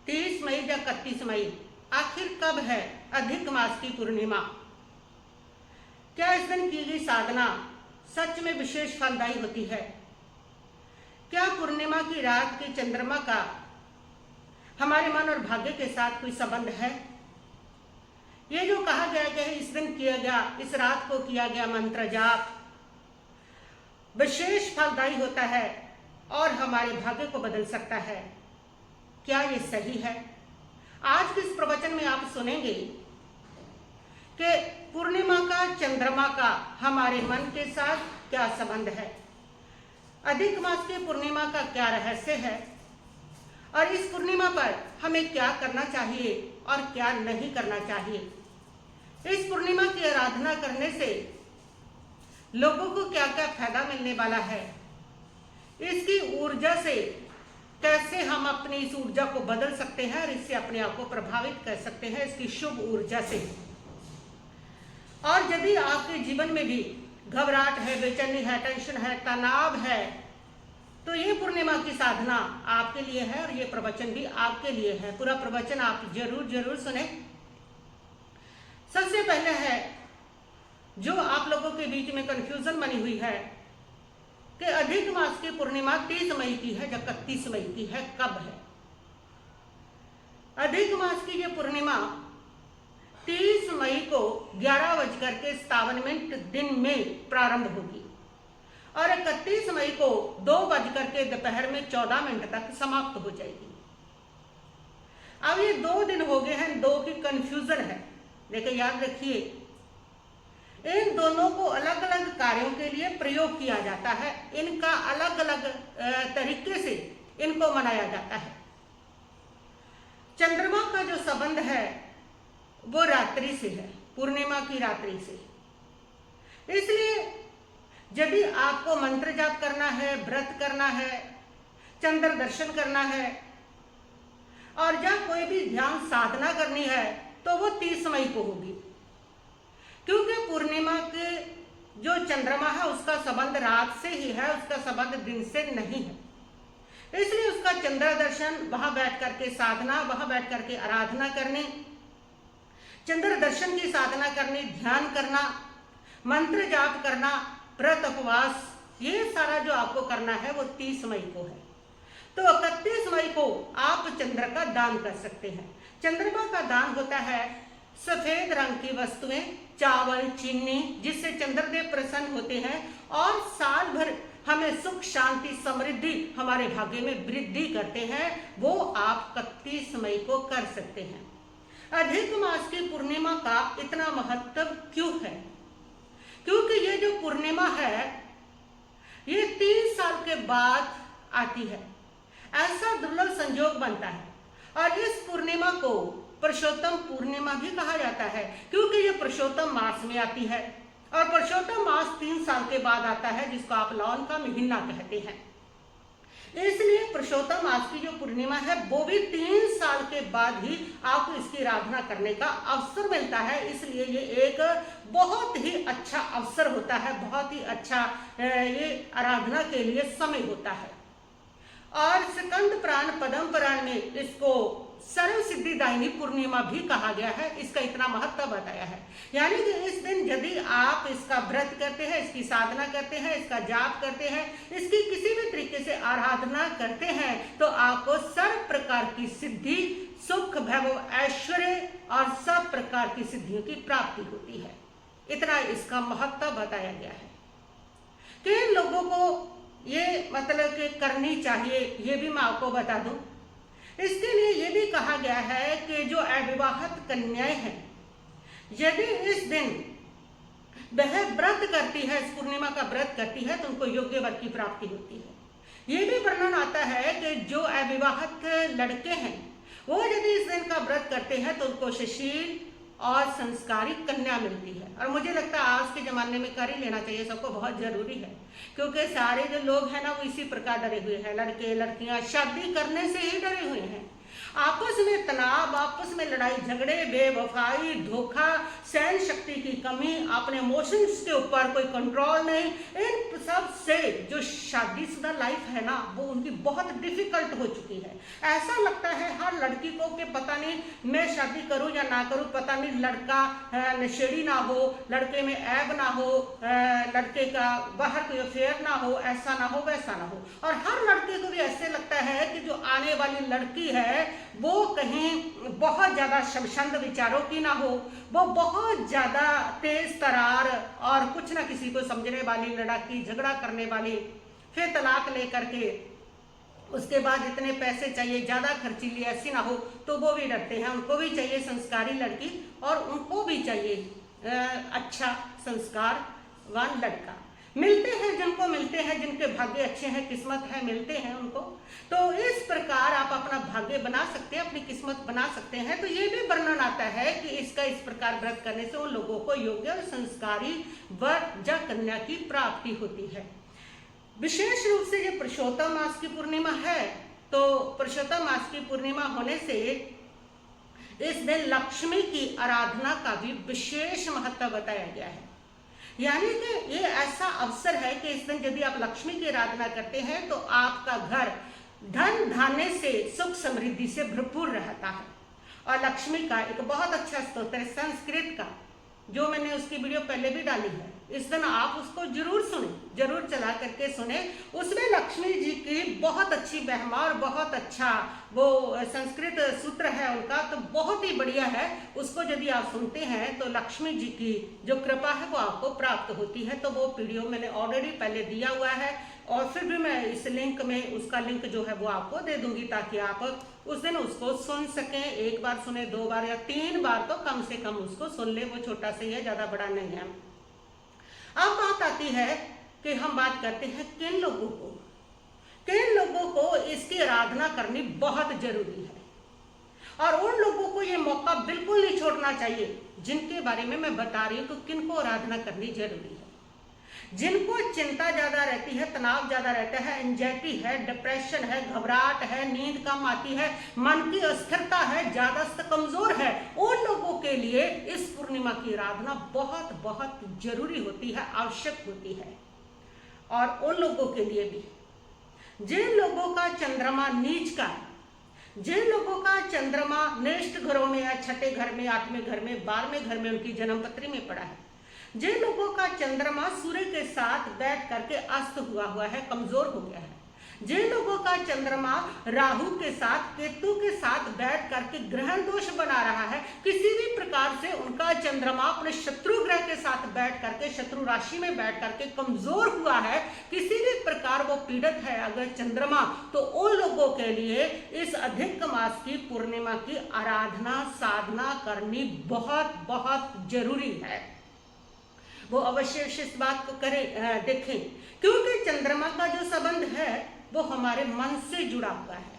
30 मई या 31 मई, आखिर कब है अधिक मास की पूर्णिमा? क्या इस दिन की गई साधना सच में विशेष फलदायी होती है? क्या पूर्णिमा की रात के चंद्रमा का हमारे मन और भाग्य के साथ कोई संबंध है? ये जो कहा गया कि इस दिन किया गया, इस रात को किया गया मंत्र जाप विशेष फलदायी होता है और हमारे भाग्य को बदल सकता है, क्या ये सही है? आज के इस प्रवचन में आप सुनेंगे कि पूर्णिमा का, चंद्रमा का हमारे मन के साथ क्या संबंध है, अधिक मास की पूर्णिमा का क्या रहस्य है और इस पूर्णिमा पर हमें क्या करना चाहिए और क्या नहीं करना चाहिए। इस पूर्णिमा की आराधना करने से लोगों को क्या क्या फायदा मिलने वाला है, इसकी ऊर्जा से कैसे हम अपनी इस ऊर्जा को बदल सकते हैं और इससे अपने आप को प्रभावित कर सकते हैं इसकी शुभ ऊर्जा से। और यदि आपके जीवन में भी घबराहट है, बेचैनी है, टेंशन है, तनाव है, तो ये पूर्णिमा की साधना आपके लिए है और ये प्रवचन भी आपके लिए है। पूरा प्रवचन आप जरूर सुने। सबसे पहले है जो आप लोगों के बीच में कंफ्यूजन बनी हुई है कि अधिक मास की पूर्णिमा 30 मई की है या 31 मई की है, कब है? अधिक मास की ये पूर्णिमा 30 मई को 11:57 दिन में प्रारंभ होगी और 31 मई को 2 दोपहर में 14 तक समाप्त हो जाएगी। अब ये 2 दिन हो गए हैं, 2 की कंफ्यूजन है, लेकिन याद रखिए इन दोनों को अलग अलग कार्यों के लिए प्रयोग किया जाता है, इनका अलग अलग तरीके से इनको मनाया जाता है। चंद्रमा का जो संबंध है वो रात्रि से है, पूर्णिमा की रात्रि से। इसलिए यदि आपको मंत्र जाप करना है, व्रत करना है, चंद्र दर्शन करना है और या कोई भी ध्यान साधना करनी है तो वो 30 मई को होगी, क्योंकि पूर्णिमा के जो चंद्रमा है उसका संबंध रात से ही है, उसका संबंध दिन से नहीं है। इसलिए उसका चंद्र दर्शन, वहां बैठ करके साधना, वहां बैठ करके आराधना करनी, चंद्र दर्शन की साधना करनी, ध्यान करना, मंत्र जाप करना, व्रत उपवास, ये सारा जो आपको करना है वो 30 मई को है। तो 31 मई को आप चंद्र का दान कर सकते हैं। चंद्रमा का दान होता है सफेद रंग की वस्तुएं, चावल, चीनी, जिससे चंद्रदेव प्रसन्न होते हैं और साल भर हमें सुख, शांति, समृद्धि, हमारे भाग्य में वृद्धि करते हैं, वो आप 31 मई को कर सकते हैं। अधिक मास की पूर्णिमा का इतना महत्व क्यों है? क्योंकि ये जो पूर्णिमा है ये 3 साल के बाद आती है, ऐसा दुर्लभ संयोग बनता है और इस पूर्णिमा को पुरुषोत्तम पूर्णिमा भी कहा जाता है, क्योंकि ये पुरुषोत्तम मास में आती है और पुरुषोत्तम मास 3 साल के बाद आता है, जिसको आप लौन का महीना कहते हैं। इसलिए पुरुषोत्तम मास की जो पूर्णिमा है वो भी 3 साल के बाद ही आपको इसकी आराधना करने का अवसर मिलता है। इसलिए ये एक बहुत ही अच्छा अवसर होता है, बहुत ही अच्छा ये आराधना के लिए समय होता है। और स्कंद पुराण, पद्म पुराण में इसको सर्व सिद्धिदायिनी पूर्णिमा भी कहा गया है, इसका इतना महत्व बताया है। यानी कि इस दिन यदि आप इसका व्रत करते हैं, इसकी साधना करते हैं, इसका जाप करते हैं, इसकी किसी भी तरीके से आराधना करते हैं तो आपको सर्व प्रकार की सिद्धि, सुख, वैभव, ऐश्वर्य और सब प्रकार की सिद्धियों की प्राप्ति होती है। इतना इसका महत्व बताया गया है कि लोगों को ये मतलब कि करनी चाहिए, ये भी मैं आपको बता दूं। इसके लिए ये भी कहा गया है कि जो अविवाहित कन्याएं हैं, यदि इस दिन वह व्रत करती है, इस पूर्णिमा का व्रत करती है, तो उनको योग्य वर की प्राप्ति होती है। ये भी वर्णन आता है कि जो अविवाहित लड़के हैं वो यदि इस दिन का व्रत करते हैं तो उनको सुशील और संस्कारी कन्या मिलती है। और मुझे लगता है आज के जमाने में कर ही लेना चाहिए, सबको बहुत जरूरी है, क्योंकि सारे जो लोग हैं ना वो इसी प्रकार डरे हुए हैं। लड़के लड़कियां शादी करने से ही डरे हुए हैं, आपस में तनाव, आपस में लड़ाई झगड़े, बेवफाई, धोखा, सहन शक्ति की कमी, अपने इमोशंस के ऊपर कोई कंट्रोल नहीं, इन सब से जो शादीशुदा लाइफ है ना वो उनकी बहुत डिफिकल्ट हो चुकी है। ऐसा लगता है हर लड़की को कि पता नहीं मैं शादी करूं या ना करूं, पता नहीं लड़का नशेड़ी ना हो, लड़के में ऐब ना हो, लड़के का बाहर कोई अफेयर ना हो, ऐसा ना हो वैसा ना हो। और हर लड़के को भी ऐसे लगता है कि जो आने वाली लड़की है वो कहीं बहुत ज्यादा शमशंद विचारों की ना हो, वो बहुत ज्यादा तेज तरार और कुछ ना किसी को समझने वाली, लड़ाकी झगड़ा करने वाली, फिर तलाक लेकर के उसके बाद इतने पैसे चाहिए, ज्यादा खर्चीली ऐसी ना हो, तो वो भी डरते हैं। उनको भी चाहिए संस्कारी लड़की और उनको भी चाहिए अच्छा संस्कारवान लड़का। मिलते हैं जिनको मिलते हैं, जिनके भाग्य अच्छे हैं, किस्मत है, मिलते हैं उनको। तो इस प्रकार आप अपना भाग्य बना सकते हैं, अपनी किस्मत बना सकते हैं। तो ये भी वर्णन आता है कि इसका इस प्रकार व्रत करने से उन लोगों को योग्य और संस्कारी वर या कन्या की प्राप्ति होती है। विशेष रूप से ये पुरुषोत्तम मास की पूर्णिमा है, तो पुरुषोत्तम मास की पूर्णिमा होने से इस दिन लक्ष्मी की आराधना का भी विशेष महत्व बताया गया है। यानी कि ये ऐसा अवसर है कि इस दिन यदि आप लक्ष्मी की आराधना करते हैं तो आपका घर धन धान्य से, सुख समृद्धि से भरपूर रहता है। और लक्ष्मी का एक बहुत अच्छा स्तोत्र है संस्कृत का, जो मैंने उसकी वीडियो पहले भी डाली है। इस दिन आप उसको जरूर सुने, जरूर चला करके सुने। उसमें लक्ष्मी जी की बहुत अच्छी महिमा और बहुत अच्छा वो संस्कृत सूत्र है उनका, तो बहुत ही बढ़िया है। उसको यदि आप सुनते हैं तो लक्ष्मी जी की जो कृपा है वो आपको प्राप्त होती है। तो वो वीडियो मैंने ऑलरेडी पहले दिया हुआ है और फिर भी मैं इस लिंक में उसका लिंक जो है वो आपको दे दूंगी, ताकि आप उस दिन उसको सुन सकें। एक बार सुने, 2 बार या 3 बार तो कम से कम उसको सुन ले। वो छोटा सा ही है, ज्यादा बड़ा नहीं है। अब बात आती है कि हम बात करते हैं किन लोगों को इसकी आराधना करनी बहुत जरूरी है। और उन लोगों को ये मौका बिल्कुल नहीं छोड़ना चाहिए जिनके बारे में मैं बता रही हूँ कि किनको आराधना करनी जरूरी है। जिनको चिंता ज्यादा रहती है, तनाव ज्यादा रहता है, एंजाइटी है, डिप्रेशन है, घबराहट है, नींद कम आती है, मन की अस्थिरता है, ज्यादा कमजोर है, उन लोगों के लिए इस पूर्णिमा की आराधना बहुत बहुत जरूरी होती है, आवश्यक होती है। और उन लोगों के लिए भी जिन लोगों का चंद्रमा नीच का है, जिन लोगों का चंद्रमा नेष्ट घरों में या छठे घर में, 8वें घर में, 12वें घर में उनकी जन्मपत्री में पड़ा है, जिन लोगों का चंद्रमा सूर्य के साथ बैठ करके अस्त हुआ है, कमजोर हो गया है, जिन लोगों का चंद्रमा राहु के साथ, केतु के साथ बैठ करके ग्रहण दोष बना रहा है, किसी भी प्रकार से उनका चंद्रमा अपने शत्रु ग्रह के साथ बैठ करके, शत्रु राशि में बैठ करके कमजोर हुआ है, किसी भी प्रकार वो पीड़ित है अगर चंद्रमा, तो उन लोगों के लिए इस अधिक मास की पूर्णिमा की आराधना साधना करनी बहुत बहुत जरूरी है। वो अवश्य इस बात को करें, देखें, क्योंकि चंद्रमा का जो संबंध है वो हमारे मन से जुड़ा हुआ है।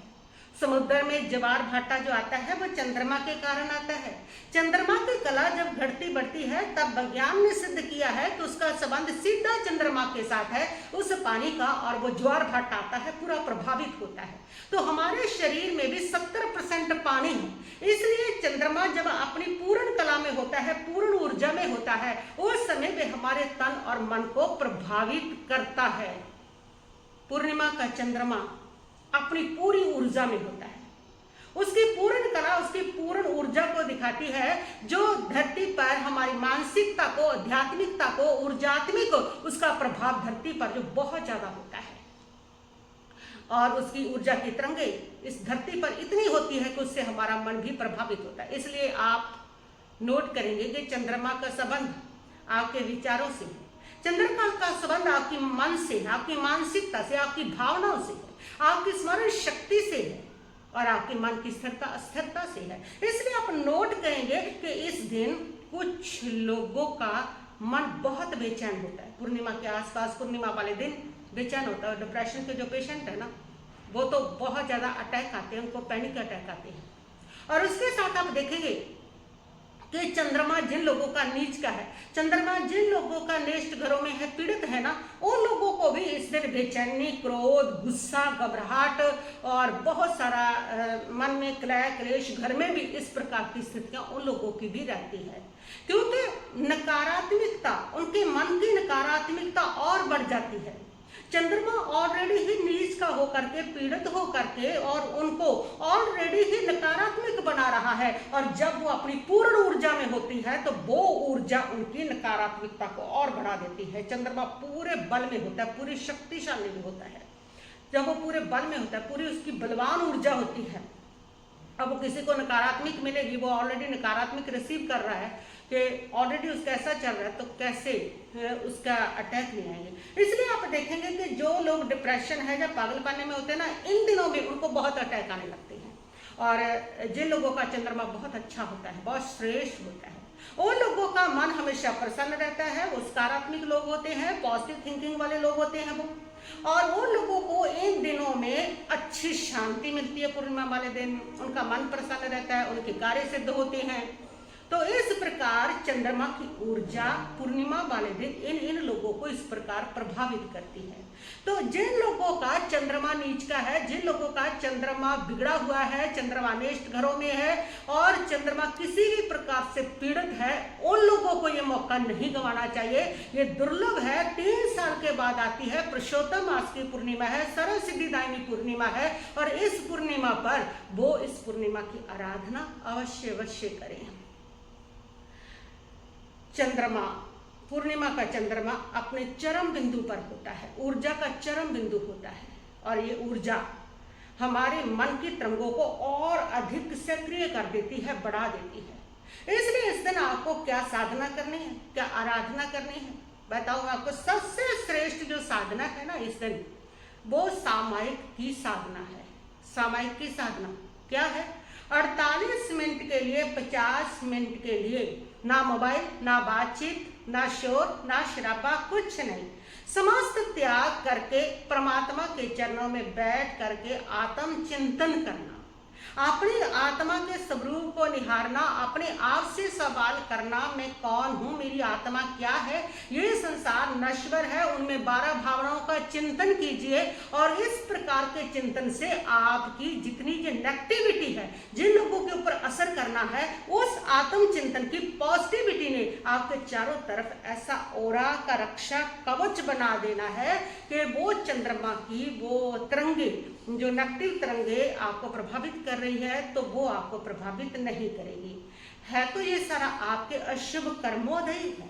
समुद्र में ज्वार भाटा जो आता है वो चंद्रमा के कारण आता है। चंद्रमा की कला जब घटती बढ़ती है तब विज्ञान ने सिद्ध किया है कि उसका संबंध सीधा चंद्रमा के साथ है। उस पानी का और वो ज्वार भाटा आता है पूरा प्रभावित होता है। तो हमारे शरीर में भी 70% पानी है, इसलिए चंद्रमा जब अपनी पूर्ण कला में होता है, पूर्ण ऊर्जा में होता है, उस समय में हमारे तन और मन को प्रभावित करता है। पूर्णिमा का चंद्रमा अपनी पूरी ऊर्जा में होता है, उसकी पूर्ण कला, उसकी पूर्ण ऊर्जा को दिखाती है, जो धरती पर हमारी मानसिकता को, आध्यात्मिकता को, ऊर्जात्मिक उसका प्रभाव धरती पर जो बहुत ज्यादा होता है। और उसकी ऊर्जा की तरंगे इस धरती पर इतनी होती है कि उससे हमारा मन भी प्रभावित होता है। इसलिए आप नोट करेंगे कि चंद्रमा का संबंध आपके विचारों से है, चंद्रमा का संबंध आपकी मन से है, आपकी मानसिकता से, आपकी भावनाओं से है, आपकी स्मरण शक्ति से है और आपके मन की स्थिरता अस्थिरता से है। इसलिए आप नोट करेंगे कि इस दिन कुछ लोगों का मन बहुत बेचैन होता है। पूर्णिमा के आसपास, पूर्णिमा वाले दिन बेचैन होता है। डिप्रेशन के जो पेशेंट है ना, वो तो बहुत ज्यादा अटैक आते हैं, उनको पैनिक अटैक आते हैं। और उसके साथ आप देखेंगे कि चंद्रमा जिन लोगों का नीच का है, चंद्रमा जिन लोगों का नेष्ट घरों में है, पीड़ित है ना, उन लोगों को भी इस दिन बेचैनी, क्रोध, गुस्सा, घबराहट और बहुत सारा मन में क्लय क्लेश, घर में भी इस प्रकार की स्थितियां उन लोगों की भी रहती है, क्योंकि नकारात्मकता, उनके मन की नकारात्मकता और बढ़ जाती है। चंद्रमा ऑलरेडी ही नीच का होकर के, पीड़ित होकर के और उनको ऑलरेडी ही नकारात्मक बना रहा है, और जब वो अपनी पूर्ण ऊर्जा में होती है तो वो ऊर्जा उनकी नकारात्मकता को और बढ़ा देती है। चंद्रमा पूरे बल में होता है, पूरी शक्तिशाली में होता है। जब वो पूरे बल में होता है, पूरी उसकी बलवान ऊर्जा होती है, अब वो किसी को नकारात्मक मिलेगी, वो ऑलरेडी नकारात्मक रिसीव कर रहा है कि ऑलरेडी उसका ऐसा चल रहा है, तो कैसे उसका अटैक नहीं आएंगे। इसलिए आप देखेंगे कि जो लोग डिप्रेशन है या पागलपने में होते हैं ना, इन दिनों में उनको बहुत अटैक आने लगते हैं। और जिन लोगों का चंद्रमा बहुत अच्छा होता है, बहुत श्रेष्ठ होता है, उन लोगों का मन हमेशा प्रसन्न रहता है, वो सकारात्मक लोग होते हैं, पॉजिटिव थिंकिंग वाले लोग होते हैं वो, और वो लोगों को इन दिनों में अच्छी शांति मिलती है। पूर्णिमा वाले दिन उनका मन प्रसन्न रहता है, उनके कार्य सिद्ध होते हैं। तो इस प्रकार चंद्रमा की ऊर्जा पूर्णिमा वाले दिन इन लोगों को इस प्रकार प्रभावित करती है। तो जिन लोगों का चंद्रमा नीच का है, जिन लोगों का चंद्रमा बिगड़ा हुआ है, चंद्रमा नेष्ट घरों में है और चंद्रमा किसी भी प्रकार से पीड़ित है, उन लोगों को ये मौका नहीं गंवाना चाहिए। ये दुर्लभ है, 3 साल के बाद आती है, पुरुषोत्तम मास की पूर्णिमा है, सर्व सिद्धिदायिनी पूर्णिमा है, और इस पूर्णिमा पर वो इस पूर्णिमा की आराधना अवश्य करें। चंद्रमा, पूर्णिमा का चंद्रमा अपने चरम बिंदु पर होता है, ऊर्जा का चरम बिंदु होता है, और ये ऊर्जा हमारे मन की तरंगों को और अधिक सक्रिय कर देती है, बढ़ा देती है। इसलिए इस दिन आपको क्या साधना करनी है, क्या आराधना करनी है, बताओ आपको। सबसे श्रेष्ठ जो साधना है ना इस दिन, वो सामायिक की साधना है। सामायिक की साधना क्या है? 48 मिनट के लिए, 50 मिनट के लिए ना मोबाइल, ना बातचीत, ना शोर, ना शराबा, कुछ नहीं, समस्त त्याग करके परमात्मा के चरणों में बैठ करके आत्म चिंतन करना, अपनी आत्मा के स्वरूप को निहारना, अपने आप से सवाल करना, मैं कौन हूँ, मेरी आत्मा क्या है, ये संसार नश्वर है, उनमें 12 भावनाओं का चिंतन कीजिए। और इस प्रकार के चिंतन से आपकी जितनी जो नेगेटिविटी है, जिन लोगों के ऊपर असर करना है, उस आत्म चिंतन की पॉजिटिविटी ने आपके चारों तरफ ऐसा ओरा का रक्षा कवच बना देना है कि वो चंद्रमा की वो तरंगे, जो नेगेटिव तरंगे आपको प्रभावित कर रही है, तो वो आपको प्रभावित नहीं करेगी। है तो ये सारा आपके अशुभ कर्मोदय है।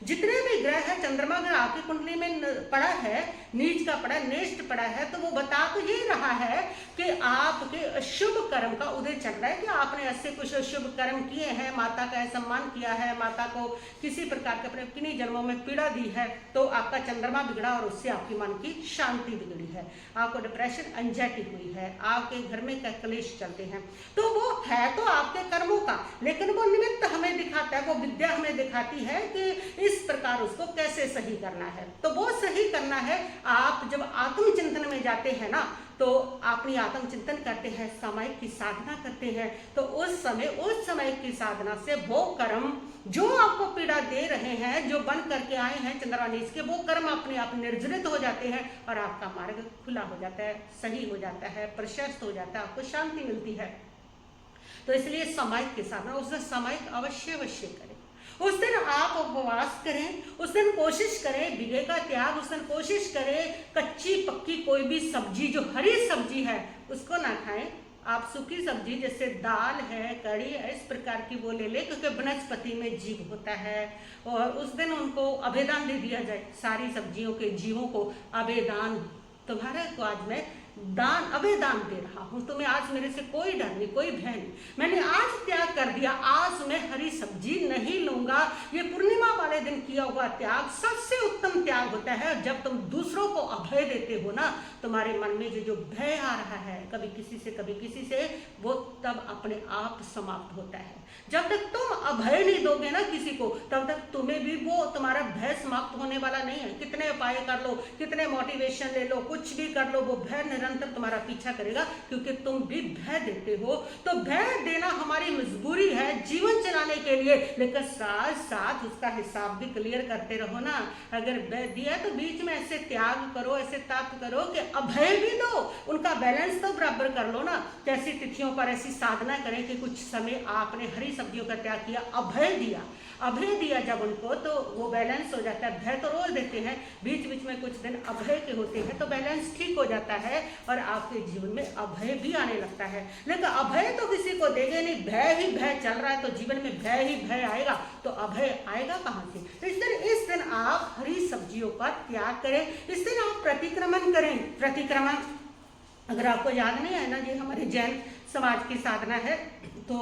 जितने भी ग्रह है, चंद्रमा अगर आपकी कुंडली में पड़ा है, नीच का पड़ा, नेष्ट पड़ा है, तो वो बता तो ये रहा है कि आपके अशुभ कर्म का उदय चल रहा है, कि आपने ऐसे कुछ अशुभ कर्म किए हैं, माता का सम्मान किया है, माता को किसी प्रकार के अपने किन्हीं जन्मों में पीड़ा दी है, तो आपका चंद्रमा बिगड़ा और उससे आपकी मन की शांति बिगड़ी है, आपको डिप्रेशन, एंजाइटी हुई है, आपके घर में क्लेश चलते हैं। तो वो है तो आपके कर्मों का, लेकिन वो निमित्त हमें दिखाता है, वो विद्या हमें दिखाती है कि इस प्रकार उसको कैसे सही करना है। तो वो सही करना है, आप जब आत्मचिंतन में जाते हैं ना, तो अपनी आत्मचिंतन करते हैं, सामायिक की साधना करते हैं, तो उस समय की साधना से वो कर्म जो आपको पीड़ा दे रहे हैं, जो बन करके आए हैं चंद्रमा नीच के, वो कर्म अपने आप निर्जरित हो जाते हैं और आपका मार्ग खुला हो जाता है, सही हो जाता है, प्रशस्त हो जाता है, आपको शांति मिलती है। तो इसलिए सामायिक की साधना उस दिन सामायिक अवश्य करें। उस दिन आप उपवास करें, उस दिन कोशिश करें विवेक का त्याग, उस दिन कोशिश करें कच्ची पक्की कोई भी सब्जी, जो हरी सब्जी है उसको ना खाएं। आप सूखी सब्जी जैसे दाल है, कड़ी है, इस प्रकार की वो ले लें, क्योंकि वनस्पति में जीव होता है, और उस दिन उनको अभेदान दे दिया जाए, सारी सब्जियों के जीवों को अभेदान। तुम्हारे को आज मैं दान अभेदान दे रहा हूं, तुम्हें आज मेरे से कोई डर नहीं, कोई भय नहीं, मैंने आज त्याग कर दिया, आज मैं हरी सब्जी नहीं लूंगा। ये पूर्णिमा वाले दिन किया हुआ त्याग सबसे उत्तम त्याग होता है। जब तुम दूसरों को अभय देते हो ना, तुम्हारे मन में जो भय आ रहा है, कभी किसी से कभी किसी से, वो तब अपने आप समाप्त होता है। जब तक तुम अभय नहीं दोगे ना किसी को, तब तक तुम्हें भी वो तुम्हारा भय समाप्त होने वाला नहीं है। कितने उपाय कर लो, कितने मोटिवेशन ले लो, कुछ भी कर लो, वो भय निरंतर तुम्हारा पीछा करेगा, क्योंकि तुम भी भय देते हो। तो भय देना हमारी मजबूरी है जीवन चलाने के लिए, लेकिन साथ साथ उसका हिसाब भी क्लियर करते रहो ना। अगर भय दिया तो बीच में ऐसे त्याग करो, ऐसे तप करो कि अभय भी दो, उनका बैलेंस तो बराबर कर लो ना। जैसी तिथियों पर ऐसी साधना करें कि कुछ समय आपने हरी सब्जियों का त्याग किया, अभय दिया जब उनको, तो वो बैलेंस हो जाता है। भय तो रोज देते हैं, बीच बीच में कुछ दिन अभय के होते हैं तो बैलेंस ठीक हो जाता है और आपके जीवन में अभय भी आने लगता है। लेकिन अभय तो किसी को देंगे नहीं, भय ही भय चल रहा है तो जीवन में भय ही भय आएगा, तो अभय आएगा कहाँ से? तो इस दिन आप हरी सब्जियों का त्याग करें, इस दिन आप प्रतिक्रमण करें। प्रतिक्रमण अगर आपको याद नहीं है ना, ये हमारे जैन समाज की साधना है, तो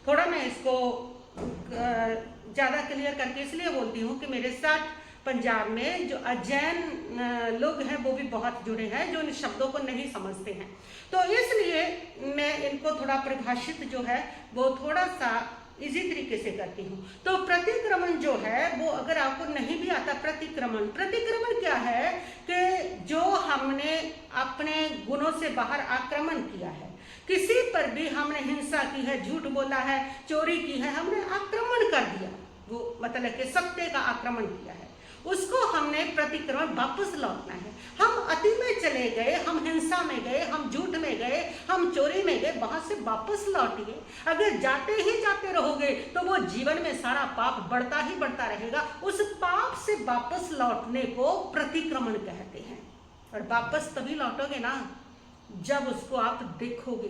थोड़ा मैं इसको ज़्यादा क्लियर करके इसलिए बोलती हूँ कि मेरे साथ पंजाब में जो अजैन लोग हैं वो भी बहुत जुड़े हैं, जो इन शब्दों को नहीं समझते हैं, तो इसलिए मैं इनको थोड़ा परिभाषित जो है वो थोड़ा सा इसी तरीके से करती हूँ। तो प्रतिक्रमण जो है वो अगर आपको नहीं भी आता, प्रतिक्रमण क्या है कि जो हमने अपने गुणों से बाहर आक्रमण किया है, किसी पर भी हमने हिंसा की है, झूठ बोला है, चोरी की है, हमने आक्रमण कर दिया, वो मतलब कि सत्य का आक्रमण किया है, उसको हमने प्रतिक्रमण वापस लौटना है। हम अति में चले गए, हम हिंसा में गए, हम झूठ में गए, हम चोरी में गए, वहां से वापस लौटिए। अगर जाते ही जाते रहोगे तो वो जीवन में सारा पाप बढ़ता ही बढ़ता रहेगा। उस पाप से वापस लौटने को प्रतिक्रमण कहते हैं। और वापस तभी लौटोगे ना जब उसको आप देखोगे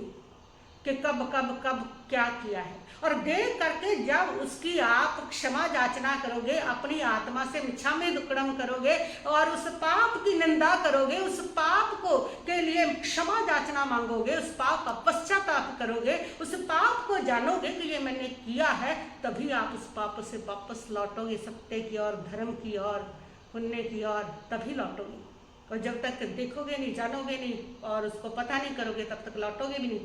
कि कब कब कब क्या किया है, और देख करके जब उसकी आप क्षमा याचना करोगे, अपनी आत्मा से क्षमा दुक्कड़म करोगे और उस पाप की निंदा करोगे, उस पाप को के लिए क्षमा याचना मांगोगे, उस पाप का पश्चाताप करोगे, उस पाप को जानोगे कि ये मैंने किया है, तभी आप उस पाप से वापस लौटोगे सत्य की ओर, धर्म की ओर, पुण्य की ओर, तभी लौटोगे। और जब तक देखोगे नहीं, जानोगे नहीं और उसको पता नहीं करोगे, तब तक लौटोगे भी नहीं।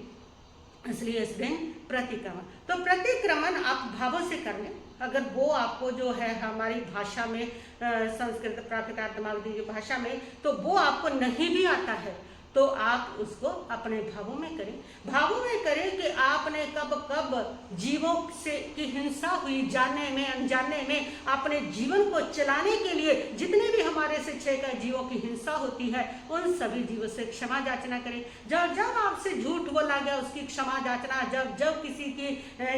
इसलिए इस दिन प्रतिक्रमण, तो प्रतिक्रमण आप भावों से कर लें। अगर वो आपको जो है हमारी भाषा में, संस्कृत प्राकृत आत्मावधि भाषा में, तो वो आपको नहीं भी आता है तो आप उसको अपने भावों में करें। भावों में करें कि आपने कब कब जीवों से की हिंसा हुई, जाने में अनजाने में, अपने जीवन को चलाने के लिए जितने भी हमारे से छह जीवों की हिंसा होती है, उन सभी जीवों से क्षमा याचना करें। जब जब आपसे झूठ बोला गया उसकी क्षमा याचना, जब जब किसी की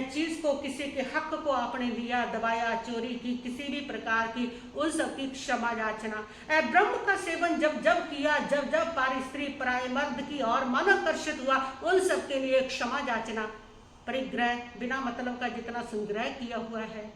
चीज को, किसी के हक को आपने लिया, दबाया, चोरी की, किसी भी प्रकार की, उन सब की क्षमा याचना। ब्रह्म का सेवन जब जब किया, जब जब पारी स्त्री पराये मर्द की और मन आकर्षित हुआ, उन सब के लिए क्षमा याचना। परिग्रह, बिना मतलब का जितना संग्रह किया हुआ है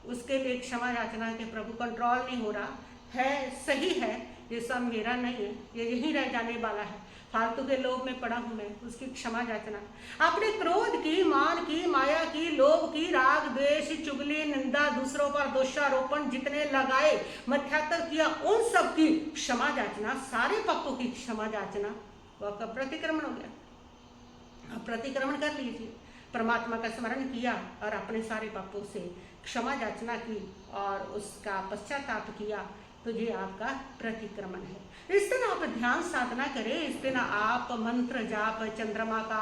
उसके लिए क्षमा याचना के प्रभु कंट्रोल नहीं हो रहा है, सही है, ये सब मेरा नहीं है, ये यहीं रह जाने वाला है, फालतू के लोभ में पड़ा हूं मैं, उसकी क्षमा याचना। आपने क्रोध की, मान की, माया की, लोभ की, राग द्वेष, चुगली, निंदा, दूसरों पर दोषारोपण जितने लगाए, मध्यातर किया, उन सब की क्षमा याचना, सारे पापों की क्षमा याचना, वो आपका प्रतिक्रमण हो गया। आप प्रतिक्रमण कर लीजिए, परमात्मा का स्मरण किया और अपने सारे पापों से क्षमा याचना की और उसका पश्चाताप किया, तो ये आपका प्रतिक्रमण है। इस दिन आप ध्यान साधना करें, इस दिन आप मंत्र जाप, चंद्रमा का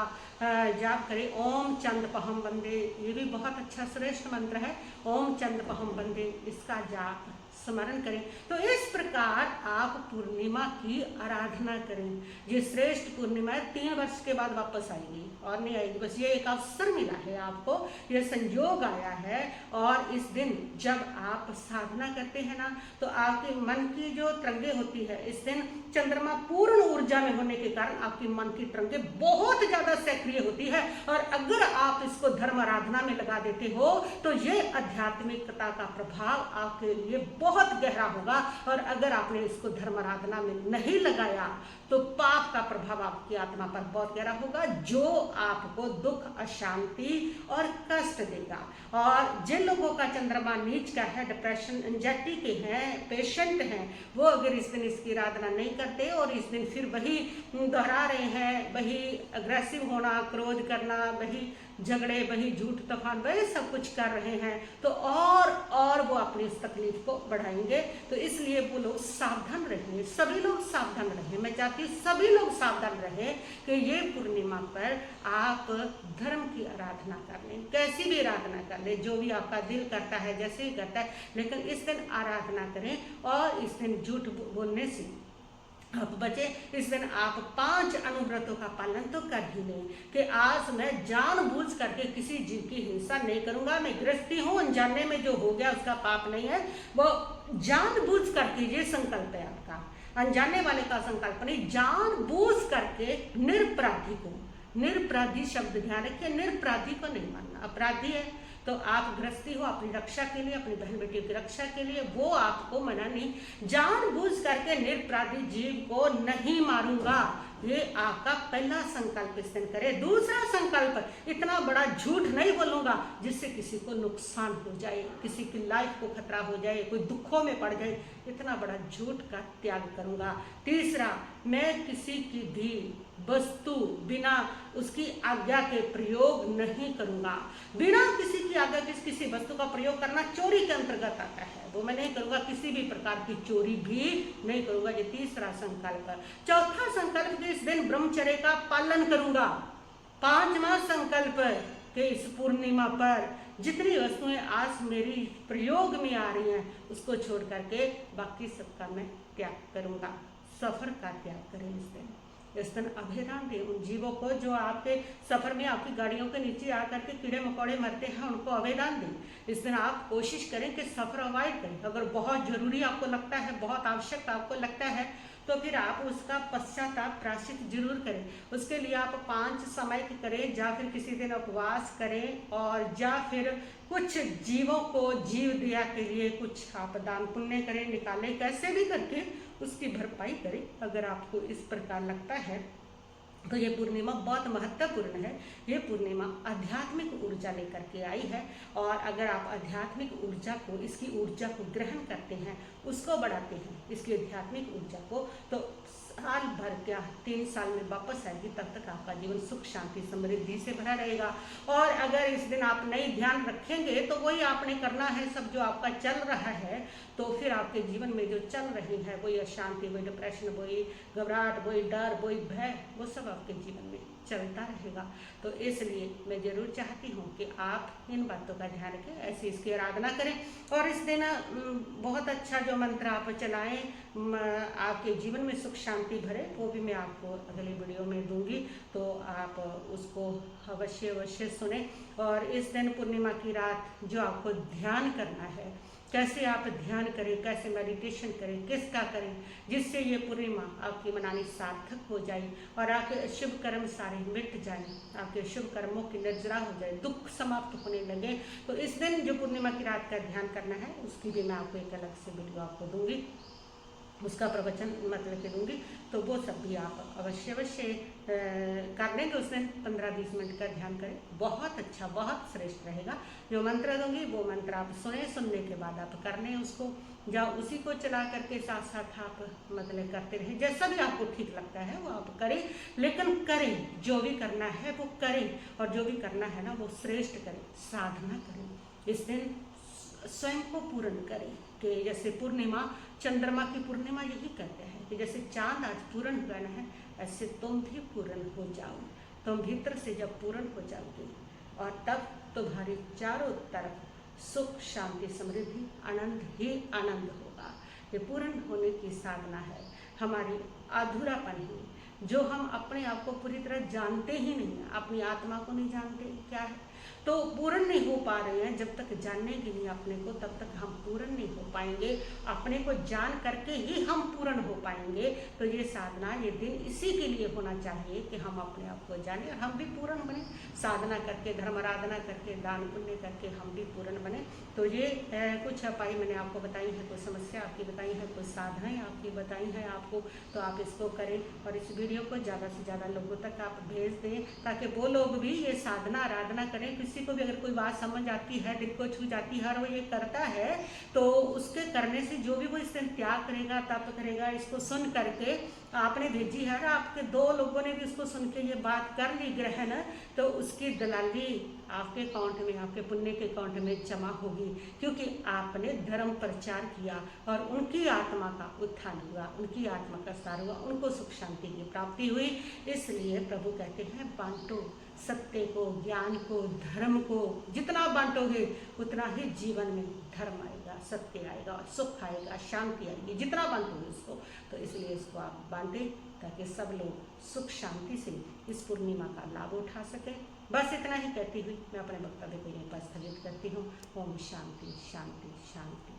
जाप करें। ओम चंद्रपहम वंदे, ये भी बहुत अच्छा श्रेष्ठ मंत्र है। ओम चंद्रपहम वंदे, इसका जाप स्मरण करें। तो इस प्रकार आप पूर्णिमा की आराधना करें। ये श्रेष्ठ पूर्णिमा 3 वर्ष के बाद वापस आएगी और नहीं आएगी, बस ये एक अवसर मिला है आपको, ये संयोग आया है। और इस दिन जब आप साधना करते हैं ना, तो आपके मन की जो तरंगे होती है, इस दिन चंद्रमा पूर्ण ऊर्जा में होने के कारण आपकी मन की तरंगे बहुत ज्यादा सक्रिय होती है। और अगर आप आप इसको धर्म आराधना में लगा देते हो तो ये आध्यात्मिकता का प्रभाव आपके लिए बहुत गहरा होगा। और अगर आपने इसको धर्म आराधना में नहीं लगाया तो पाप का प्रभाव आपकी आत्मा पर बहुत गहरा होगा, जो आपको दुख, अशांति और कष्ट देगा। और जिन लोगों का चंद्रमा नीच का है, डिप्रेशन, एंजाइटी के हैं, पेशेंट हैं, वो अगर इस दिन इसकी आराधना नहीं करते और इस दिन फिर वही दोहरा रहे हैं, वही अग्रेसिव होना, क्रोध करना, वही झगड़े, वही झूठ तूफान, वही सब कुछ कर रहे हैं, तो और वो अपनी इस तकलीफ को बढ़ाएंगे। तो इसलिए वो लोग सावधान रहें, सभी लोग सावधान रहें। मैं चाहती हूँ सभी लोग सावधान रहें कि ये पूर्णिमा पर आप धर्म की आराधना कर लें, कैसी भी आराधना कर लें, जो भी आपका दिल करता है, जैसे ही करता है, लेकिन इस दिन आराधना करें और इस दिन झूठ बोलने से आप बचे। इस दिन आप 5 अनुव्रतों का पालन तो कर ही लें कि आज मैं जानबूझ करके किसी जीव की हिंसा नहीं करूंगा। मैं गृहस्थी हूँ, अनजाने में जो हो गया उसका पाप नहीं है, वो जानबूझ करके, ये संकल्प है आपका, अनजाने वाले का संकल्प नहीं, जानबूझ करके निरपराधी को, निरपराधी शब्द ध्यान रखिए, निरपराधी को नहीं मानना। अपराधी है तो आप गृहस्थी हो, अपनी रक्षा के लिए, अपनी बहन बेटियों की रक्षा के लिए, वो आपको मना नहीं। जानबूझ करके निरपराधी जीव को नहीं मारूंगा, ये आपका पहला संकल्प इस दिन करें। दूसरा संकल्प, इतना बड़ा झूठ नहीं बोलूंगा जिससे किसी को नुकसान हो जाए, किसी की लाइफ को खतरा हो जाए, कोई दुखों में पड़ जाए, इतना बड़ा झूठ का त्याग करूंगा। तीसरा, मैं किसी की भी वस्तु बिना उसकी आज्ञा के प्रयोग नहीं करूंगा। बिना किसी की आज्ञा के किसी वस्तु का प्रयोग करना चोरी के अंतर्गत आता है, वो मैं नहीं करूंगा। किसी भी प्रकार की चोरी भी नहीं करूंगा, ये तीसरा संकल्प। चौथा संकल्प कि इस दिन ब्रह्मचर्य का पालन करूंगा। 5वां संकल्प कि इस पूर्णिमा पर जितनी वस्तुएं आज मेरी प्रयोग में आ रही हैं उसको छोड़ करके बाकी सबका मैं त्याग करूंगा। सफर का त्याग करें इस दिन अभेदान दें उन जीवों को जो आपके सफर में आपकी गाड़ियों के नीचे आकर के कीड़े मकोड़े मरते हैं, उनको अभेदान दें। इस दिन आप कोशिश करें कि सफर अवॉइड करें। अगर बहुत जरूरी आपको लगता है, बहुत आवश्यक आपको लगता है, तो फिर आप उसका पश्चाताप प्रायश्चित जरूर करें। उसके लिए आप 5 समय करें, या फिर किसी दिन उपवास करें, और या फिर कुछ जीवों को जीव दया के लिए कुछ आप दान पुण्य करें, निकालें, कैसे भी करके उसकी भरपाई करें। अगर आपको इस प्रकार लगता है तो ये पूर्णिमा बहुत महत्वपूर्ण है। ये पूर्णिमा आध्यात्मिक ऊर्जा लेकर के आई है, और अगर आप आध्यात्मिक ऊर्जा को, इसकी ऊर्जा को ग्रहण करते हैं, उसको बढ़ाते हैं, इसकी आध्यात्मिक ऊर्जा को, तो साल भर क्या 3 साल में वापस आएगी, तब तक आपका जीवन सुख शांति समृद्धि से भरा रहेगा। और अगर इस दिन आप नहीं ध्यान रखेंगे तो वही आपने करना है सब जो आपका चल रहा है, तो फिर आपके जीवन में जो चल रही है वही अशांति, वही डिप्रेशन, वही घबराहट, वही डर, वही भय, वो सब आपके जीवन में चलता रहेगा। तो इसलिए मैं जरूर चाहती हूँ कि आप इन बातों का ध्यान रखें, ऐसे इसकी आराधना करें। और इस दिन बहुत अच्छा जो मंत्र आप चलाएं, आपके जीवन में सुख शांति भरे, वो भी मैं आपको अगली वीडियो में दूंगी, तो आप उसको अवश्य सुने। और इस दिन पूर्णिमा की रात जो आपको ध्यान करना है, कैसे आप ध्यान करें, कैसे मेडिटेशन करें, किसका करें, जिससे ये पूर्णिमा आपकी मनानी सार्थक हो जाए और आपके शुभ कर्म सारे मिट जाए, आपके शुभ कर्मों की निर्जरा हो जाए, दुख समाप्त होने लगे। तो इस दिन जो पूर्णिमा की रात का ध्यान करना है, उसकी भी मैं आपको एक अलग से वीडियो आपको दूंगी, उसका प्रवचन मतलब के दूंगी, तो वो सब भी आप अवश्य कर लेंगे। उस दिन 15-20 मिनट का ध्यान करें, बहुत अच्छा, बहुत श्रेष्ठ रहेगा। जो मंत्र दूंगी वो मंत्र आप सुनने के बाद आप कर लें उसको, या उसी को चला करके साथ साथ आप मतलब करते रहें, जैसा भी आपको ठीक लगता है वो आप करें, लेकिन करें, जो भी करना है वो करें, और जो भी करना है ना वो श्रेष्ठ करें, साधना करें। इस दिन स्वयं को पूर्ण करें कि जैसे पूर्णिमा, चंद्रमा की पूर्णिमा यही कहते हैं कि जैसे चांद आज पूर्ण हुआ है, ऐसे तुम भी पूर्ण हो जाओ। तुम भीतर से जब पूर्ण हो जाओगे और तब तुम्हारे चारों तरफ सुख शांति समृद्धि आनंद ही आनंद होगा। ये पूर्ण होने की साधना है, हमारी अधूरापन ही जो हम अपने आप को पूरी तरह जानते ही नहीं है, अपनी आत्मा को नहीं जानते क्या है, तो पूर्ण नहीं हो पा रहे हैं। जब तक जानने के लिए अपने को, तब तक हम पूर्ण नहीं हो पाएंगे। अपने को जान करके ही हम पूर्ण हो पाएंगे। तो ये साधना, ये दिन इसी के लिए होना चाहिए कि हम अपने आप को जाने और हम भी पूर्ण बने। साधना करके, धर्म आराधना करके, दान पुण्य करके हम भी पूर्ण बने। तो ये कुछ उपाय मैंने आपको बताई है, कोई समस्या आपकी बताई है, कोई साधनाएं आपकी बताई हैं आपको, तो आप इसको करें और इस वीडियो को ज़्यादा से ज़्यादा लोगों तक आप भेज दें, ताकि वो लोग भी ये साधना आराधना करें। किसी को भी अगर कोई बात समझ आती है, दिल को छू जाती है और वो ये करता है, तो उसके करने से जो भी वो इससे त्याग करेगा, तप करेगा, इसको सुन करके आपने भेजी है, आपके 2 लोगों ने भी उसको सुन के ये बात कर ली ग्रहण, तो उसकी दलाली आपके अकाउंट में, आपके पुण्य के अकाउंट में जमा होगी, क्योंकि आपने धर्म प्रचार किया और उनकी आत्मा का उत्थान हुआ, उनकी आत्मा का सार हुआ, उनको सुख शांति की प्राप्ति हुई। इसलिए प्रभु कहते हैं बांटो सत्य को, ज्ञान को, धर्म को। जितना बांटोगे उतना ही जीवन में धर्म आएगा, सत्य आएगा और सुख आएगा, शांति आएगी, जितना बांटोगे उसको। तो इसलिए इसको आप बांटें, ताकि सब लोग सुख शांति से इस पूर्णिमा का लाभ उठा सकें। बस इतना ही कहती हुई मैं अपने वक्तव्य को यहीं पर स्थगित करती हूँ। ओम शांति शांति शांति।